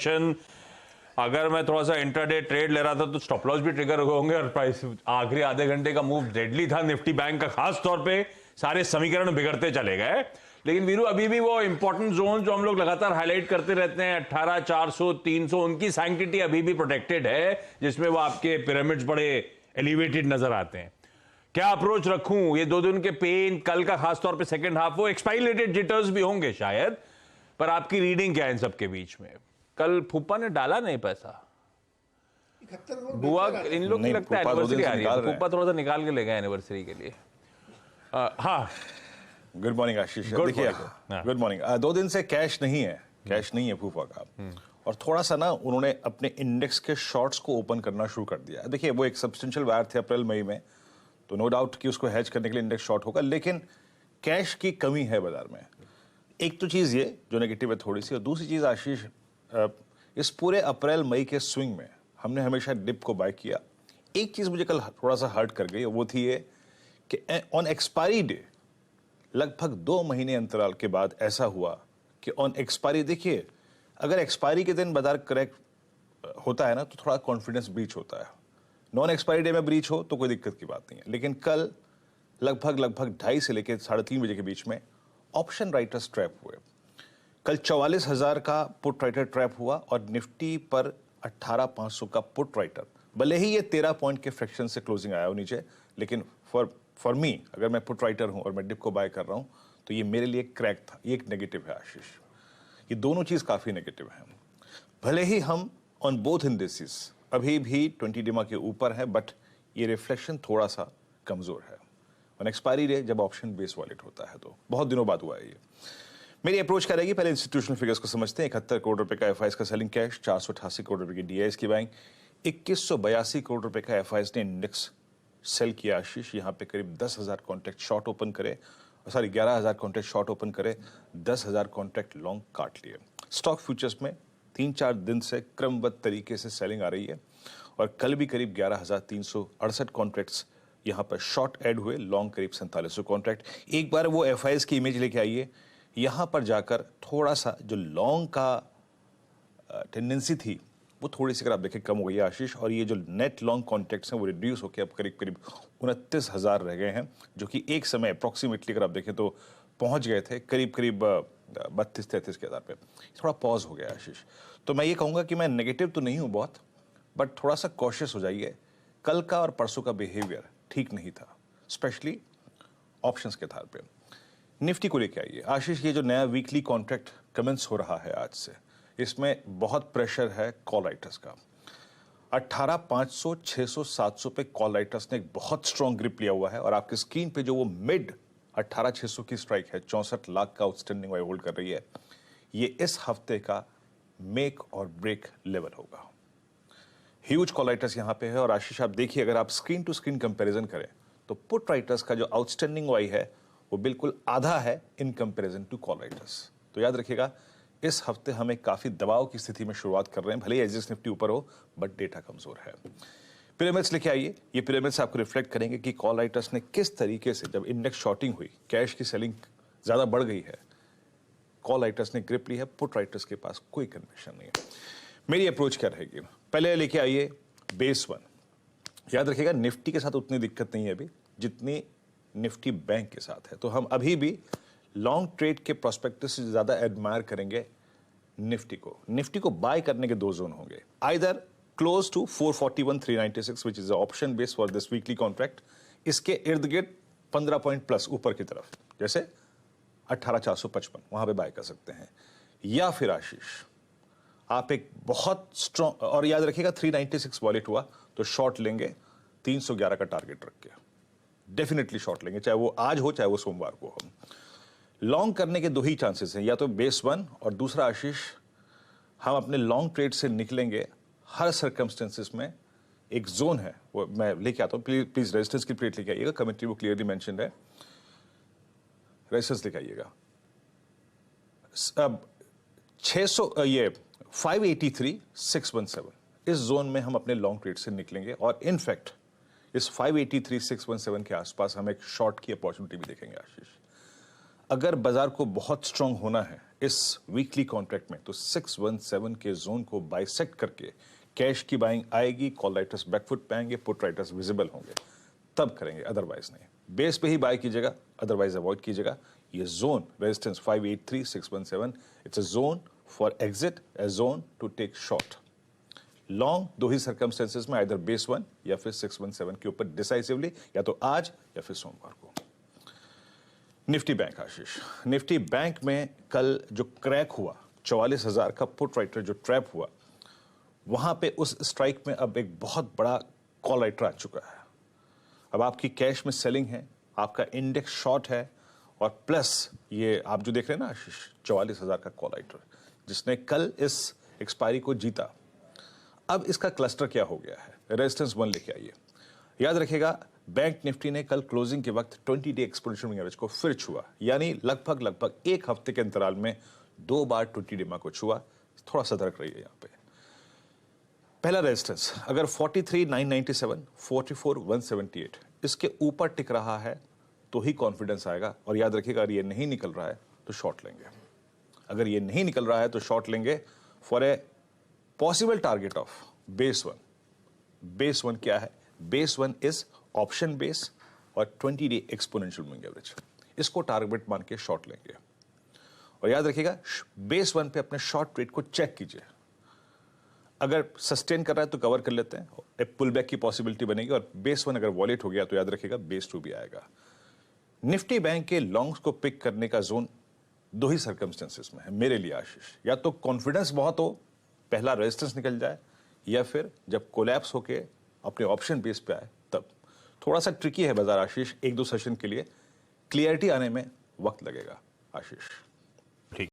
Session. अगर मैं थोड़ा सा इंट्राडे ट्रेड ले रहा था तो स्टॉप लॉस भी ट्रिगर होंगे और प्राइस आखिरी आधे घंटे का मूव डेडली था निफ्टी बैंक का, खास तौर पे सारे समीकरण बिगड़ते चले गए। लेकिन वीरू अभी भी वो इंपॉर्टेंट जोन जो हम लोग लगातार हाईलाइट करते रहते हैं 18, 400, 300, उनकी सैंक्टिटी अभी भी प्रोटेक्टेड है, जिसमें वो आपके पिरामिड्स बड़े एलिवेटेड नजर आते हैं। क्या अप्रोच रखूं? ये 2 दिन के पेन, कल का खासतौर पे सेकंड हाफ, वो एक्सपायरेटेड जिटर्स भी होंगे शायद, पर आपकी रीडिंग क्या है इन सबके बीच में? कल फूफा ने डाला नहीं पैसा, बुआ इन लोग की लगता है एनिवर्सरी आ रही है, फूफा थोड़ा सा निकाल के ले गए एनिवर्सरी के लिए। हाँ, गुड मॉर्निंग आशीष। देखिए, गुड मॉर्निंग। 2 दिन से कैश नहीं है, कैश नहीं है फूफा का, और थोड़ा सा ना उन्होंने अपने इंडेक्स के शॉर्ट्स को ओपन करना शुरू कर दिया। देखिए, वो एक सब्सटेंशियल वायर थे अप्रैल मई में, तो नो डाउट कि उसको हेज करने के लिए इंडेक्स शॉर्ट होगा, लेकिन कैश की कमी है बाजार में। एक तो चीज़ ये जो नेगेटिव है थोड़ी सी, और दूसरी चीज़ आशीष, इस पूरे अप्रैल मई के स्विंग में हमने हमेशा डिप को बाय किया। एक चीज़ मुझे कल थोड़ा सा हर्ट कर गई, वो थी ये कि ऑन एक्सपायरी डे लगभग 2 महीने अंतराल के बाद ऐसा हुआ कि ऑन एक्सपायरी, देखिए अगर एक्सपायरी के दिन बाजार करेक्ट होता है ना तो थोड़ा कॉन्फिडेंस ब्रीच होता है, नॉन एक्सपायरी डे में ब्रीच हो तो कोई दिक्कत की बात नहीं है। लेकिन कल लगभग 2:30 से लेकर 3:30 बजे के बीच में ऑप्शन राइटर्स ट्रैप हुए। कल 44,000 का पुट राइटर ट्रैप हुआ और निफ्टी पर 18,500 का पुट राइटर, भले ही ये 13 पॉइंट के फ्रैक्शन से क्लोजिंग आया हो नीचे, लेकिन फॉर मी, अगर मैं पुट राइटर हूं और मैं डिप को बाय कर रहा हूं तो ये मेरे लिए क्रैक था। ये एक नेगेटिव है आशीष, ये दोनों चीज काफी नेगेटिव है। भले ही हम ऑन बोथ इंडिसेस अभी भी 20 डिमा के ऊपर है, बट ये रिफ्लेक्शन थोड़ा सा कमजोर है। ऑन एक्सपायरी डे जब ऑप्शन बेस वॉलेट होता है तो बहुत दिनों बाद हुआ है ये। मेरी अप्रोच क्या रहेगी, पहले इंस्टीट्यूशनल फिगर्स को समझते हैं। 71 करोड़ रुपए का एफआईएस का सेलिंग कैश, 488 करोड़ रुपए की डीआईएस की बाइंग, 2182 करोड़ रुपए का एफआईएस ने इंडेक्स सेल किया आशीष। यहाँ पे करीब 10,000 कॉन्ट्रैक्ट शॉर्ट ओपन करे, सॉरी 11,000 कॉन्ट्रैक्ट शॉर्ट ओपन करे, 10,000 कॉन्ट्रैक्ट लॉन्ग काट लिए। स्टॉक फ्यूचर्स में 3-4 दिन से क्रमबद्ध तरीके से सेलिंग आ रही है, और कल भी करीब 11,368 कॉन्ट्रैक्ट्स यहाँ पर शॉर्ट ऐड हुए, लॉन्ग करीब 4700 कॉन्ट्रैक्ट। एक बार वो एफआईएस की इमेज लेके आइए, यहाँ पर जाकर थोड़ा सा जो लॉन्ग का टेंडेंसी थी वो थोड़ी सी अगर आप देखें कम हो गई है आशीष, और ये जो नेट लॉन्ग कॉन्ट्रैक्ट्स हैं वो रिड्यूस होकर अब करीब करीब 29,000 रह गए हैं, जो कि एक समय अप्रॉक्सीमेटली अगर आप देखें तो पहुंच गए थे करीब करीब 32-33 के आधार पे। थोड़ा पॉज हो गया आशीष। तो मैं ये कहूँगा कि मैं नेगेटिव तो नहीं हूँ बहुत, बट थोड़ा सा कॉशियस हो जाइए। कल का और परसों का बिहेवियर ठीक नहीं था, स्पेशली ऑप्शंस के आधार पे। निफ्टी को लेके आइए आशीष, ये जो नया वीकली कॉन्ट्रैक्ट कमेंस हो रहा है आज से, इसमें बहुत प्रेशर है कॉल राइटर्स का। 18,500, 600, 700 पे कॉल राइटर्स ने एक बहुत स्ट्रॉन्ग ग्रिप लिया हुआ है, और आपकी स्क्रीन पे जो वो मिड 18,600 की स्ट्राइक है, 64 लाख का आउटस्टैंडिंग वाई होल्ड कर रही है, ये इस हफ्ते का मेक और ब्रेक लेवल होगा। ह्यूज कॉल राइटर्स यहां पे है, और आशीष आप देखिए अगर आप स्क्रीन टू स्क्रीन कंपैरिजन करें तो पुट राइटर्स का जो आउटस्टैंडिंग वाई है वो बिल्कुल आधा है in comparison to call writers. तो याद रखिएगा इस हफ्ते हमें काफी दबाव की स्थिति में शुरुआत कर रहे हैं, भले ही एसजीएक्स निफ्टी ऊपर हो बट डेटा कमजोर है। पिरामिड्स लेके आइए, ये पिरामिड्स आपको रिफ्लेक्ट करेंगे कि कॉल राइटर्स ने किस तरीके से, जब इंडेक्स शॉर्टिंग हुई, कैश की सेलिंग ज्यादा बढ़ गई है, कॉल राइटर्स ने ग्रिप ली है, पुट राइटर्स के पास कोई कन्विक्शन नहीं है। मेरी अप्रोच क्या रहेगी, पहले लेके आइए बेस 1। याद रखिएगा निफ्टी के साथ उतनी दिक्कत नहीं है अभी जितनी निफ्टी बैंक के साथ है, तो हम अभी भी लॉन्ग ट्रेड के प्रोस्पेक्टस से ज्यादा एडमायर करेंगे निफ्टी को बाय करने के 2 जोन होंगे, either close to 441,396 which is the option base for this weekly contract, इसके इर्द गिर्द 15 पॉइंट प्लस ऊपर की तरफ, जैसे 18,455 वहां पे बाय कर सकते हैं। या फिर आशीष आप एक बहुत स्ट्रॉन्ग, और याद रखिएगा 396 वॉलेट हुआ तो शॉर्ट लेंगे 311 का टारगेट रख के, डेफिनेटली शॉर्ट लेंगे, चाहे वो आज हो चाहे वो सोमवार को हो। लॉन्ग करने के 2 ही चांसेस हैं, या तो बेस 1, और दूसरा आशीष हम अपने लॉन्ग ट्रेड से निकलेंगे हर सर्कमस्टेंसेस में। एक जोन है वो मैं लेके आता हूं, प्लीज रेजिस्टेंस की प्लेट लेके आइएगा, कमेंट्री वो क्लियरली मेंशन्ड है, रेजिस्टेंस लेके आइएगा। अब 583,617 इस जोन में हम अपने लॉन्ग ट्रेड से निकलेंगे, और इनफैक्ट इस 583,617 के आसपास हम एक शॉर्ट की अपॉर्चुनिटी भी देखेंगे आशीष। अगर बाजार को बहुत स्ट्रांग होना है इस वीकली कॉन्ट्रैक्ट में, तो 617 के जोन को बाइसेक्ट करके कैश की बाइंग आएगी, कॉल राइटर्स बैकफुट पे आएंगे, पुट राइटर्स विजिबल होंगे, तब करेंगे, अदरवाइज नहीं। बेस पे ही बाय कीजिएगा, अदरवाइज अवॉइड कीजिएगा। ये zone resistance 583 617, it's a zone for exit, a zone to take short. Long दो ही सर्कमस्टेंसेस में, आइदर बेस 1 या फिर 617 के ऊपर डिसाइसिवली, या तो आज या फिर सोमवार को। निफ्टी बैंक आशीष, निफ्टी बैंक में कल जो क्रैक हुआ 44,000 का पुट राइटर जो ट्रैप हुआ, वहां पे उस स्ट्राइक में अब एक बहुत बड़ा कॉल राइटर आ चुका है। अब आपकी कैश में सेलिंग है, आपका इंडेक्स शॉर्ट है, और प्लस ये आप जो देख रहे हैं ना आशीष, 44,000 का कॉल राइटर जिसने कल इस एक्सपायरी को जीता। अब इसका क्लस्टर क्या हो गया है, रेजिस्टेंस 1 लेके आइए। याद रखिएगा, बैंक निफ्टी ने कल क्लोजिंग के वक्त 20 डे एक्सपोनेंशियल मूविंग एवरेज को फिर छुआ, यानी लगभग एक हफ्ते के अंतराल में 2 बार 20 डे को छुआ। थोड़ा सतर्क रहिए यहां पे। पहला रेजिस्टेंस अगर 43,997, 44,178 इसके ऊपर टिक रहा है तो ही कॉन्फिडेंस आएगा। और याद रखिएगा, अगर ये नहीं निकल रहा है तो शॉर्ट लेंगे। अगर ये नहीं निकल रहा है तो शॉर्ट लेंगे for a possible target of base 1। Base 1 क्या है? बेस 1 इज ऑप्शन बेस और 20 डे एक्सपोनेंशियल मूविंग एवरेज। इसको टारगेट मान के शॉर्ट लेंगे। और याद रखिएगा, बेस 1 पे अपने शॉर्ट रेट को चेक कीजिए। अगर सस्टेन कर रहा है तो कवर कर लेते हैं, एक पुल बैक की पॉसिबिलिटी बनेगी। और बेस 1 अगर वॉलेट हो गया तो याद रखिएगा बेस 2 भी आएगा। निफ्टी बैंक के लॉन्ग्स को पिक करने का जोन दो ही सर्कमस्टेंसेस में है मेरे लिए आशीष। या तो कॉन्फिडेंस बहुत हो, पहला रेजिस्टेंस निकल जाए, या फिर जब कोलैप्स होके अपने ऑप्शन बेस पे आए तब। थोड़ा सा ट्रिकी है बाजार आशीष, 1-2 सेशन के लिए क्लियरिटी आने में वक्त लगेगा आशीष।